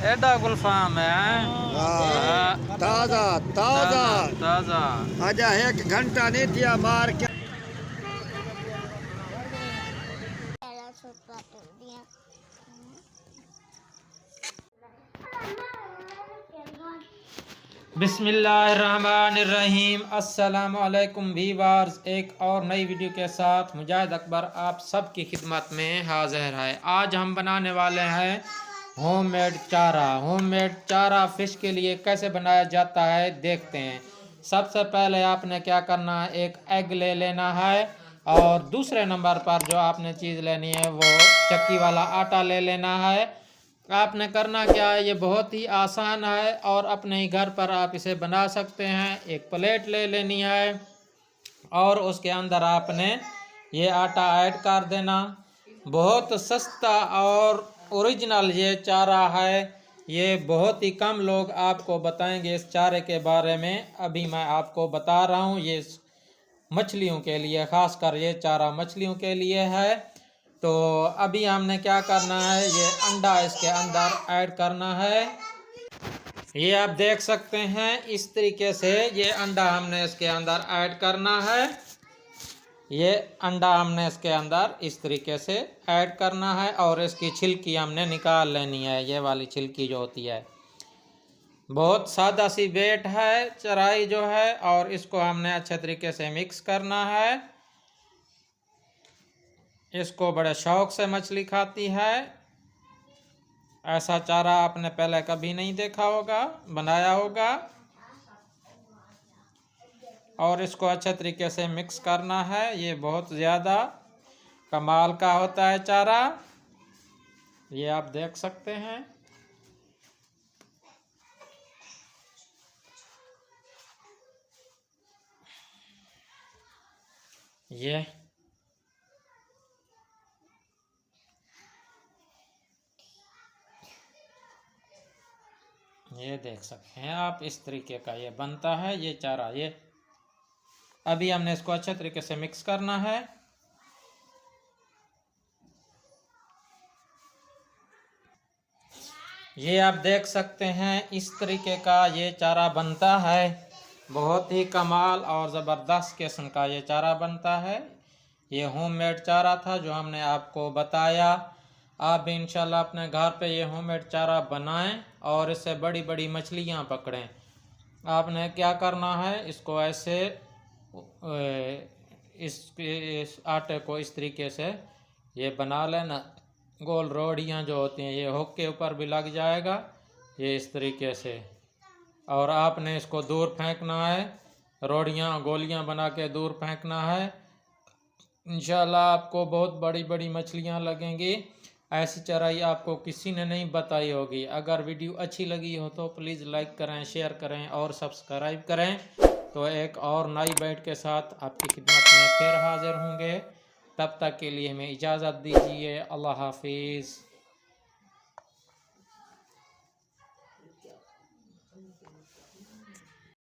एडा गुलफाम है। ताजा ताजा ताजा। आजा 1 घंटा नहीं दिया मार के। बिस्मिल्लाहिर्रहमानिर्रहीम। अस्सलामुअलैकुम वीवर्स, एक और नई वीडियो के साथ मुजाहिद अकबर आप सब की खिदमत में हाजिर है। आज हम बनाने वाले हैं होममेड चारा। होममेड चारा फ़िश के लिए कैसे बनाया जाता है देखते हैं। सबसे पहले आपने क्या करना है, एक एग ले लेना है और दूसरे नंबर पर जो आपने चीज़ लेनी है वो चक्की वाला आटा ले लेना है। आपने करना क्या है, ये बहुत ही आसान है और अपने ही घर पर आप इसे बना सकते हैं। एक प्लेट ले लेनी है और उसके अंदर आपने ये आटा ऐड कर देना। बहुत सस्ता और ओरिजिनल ये चारा है। ये बहुत ही कम लोग आपको बताएंगे इस चारे के बारे में। अभी मैं आपको बता रहा हूँ, ये मछलियों के लिए, ख़ासकर ये चारा मछलियों के लिए है। तो अभी हमने क्या करना है, ये अंडा इसके अंदर ऐड करना है। ये आप देख सकते हैं इस तरीके से ये अंडा हमने इसके अंदर ऐड करना है। ये अंडा हमने इसके अंदर इस तरीके से ऐड करना है और इसकी छिलकी हमने निकाल लेनी है। ये वाली छिलकी जो होती है, बहुत सादा सी वेट है चराई जो है, और इसको हमने अच्छे तरीके से मिक्स करना है। इसको बड़े शौक से मछली खाती है। ऐसा चारा आपने पहले कभी नहीं देखा होगा, बनाया होगा। और इसको अच्छे तरीके से मिक्स करना है। ये बहुत ज़्यादा कमाल का होता है चारा, ये आप देख सकते हैं। ये देख सकते हैं आप, इस तरीके का ये बनता है ये चारा। ये अभी हमने इसको अच्छे तरीके से मिक्स करना है। ये आप देख सकते हैं इस तरीके का ये चारा बनता है। बहुत ही कमाल और ज़बरदस्त किस्म का ये चारा बनता है। ये होममेड चारा था जो हमने आपको बताया। आप भी इंशाल्लाह अपने घर पे ये होममेड चारा बनाएं और इससे बड़ी बड़ी मछलियां पकड़ें। आपने क्या करना है, इसको ऐसे इस आटे को इस तरीके से ये बना लेना। गोल रोटियां जो होती हैं, ये हुक के ऊपर भी लग जाएगा, ये इस तरीके से। और आपने इसको दूर फेंकना है, रोटियां गोलियां बना के दूर फेंकना है। इंशाल्लाह आपको बहुत बड़ी बड़ी मछलियां लगेंगी। ऐसी चराई आपको किसी ने नहीं बताई होगी। अगर वीडियो अच्छी लगी हो तो प्लीज़ लाइक करें, शेयर करें और सब्सक्राइब करें। तो एक और नई वीडियो के साथ आपकी खिदमत में फिर हाजिर होंगे। तब तक के लिए हमें इजाज़त दीजिए। अल्लाह हाफिज़।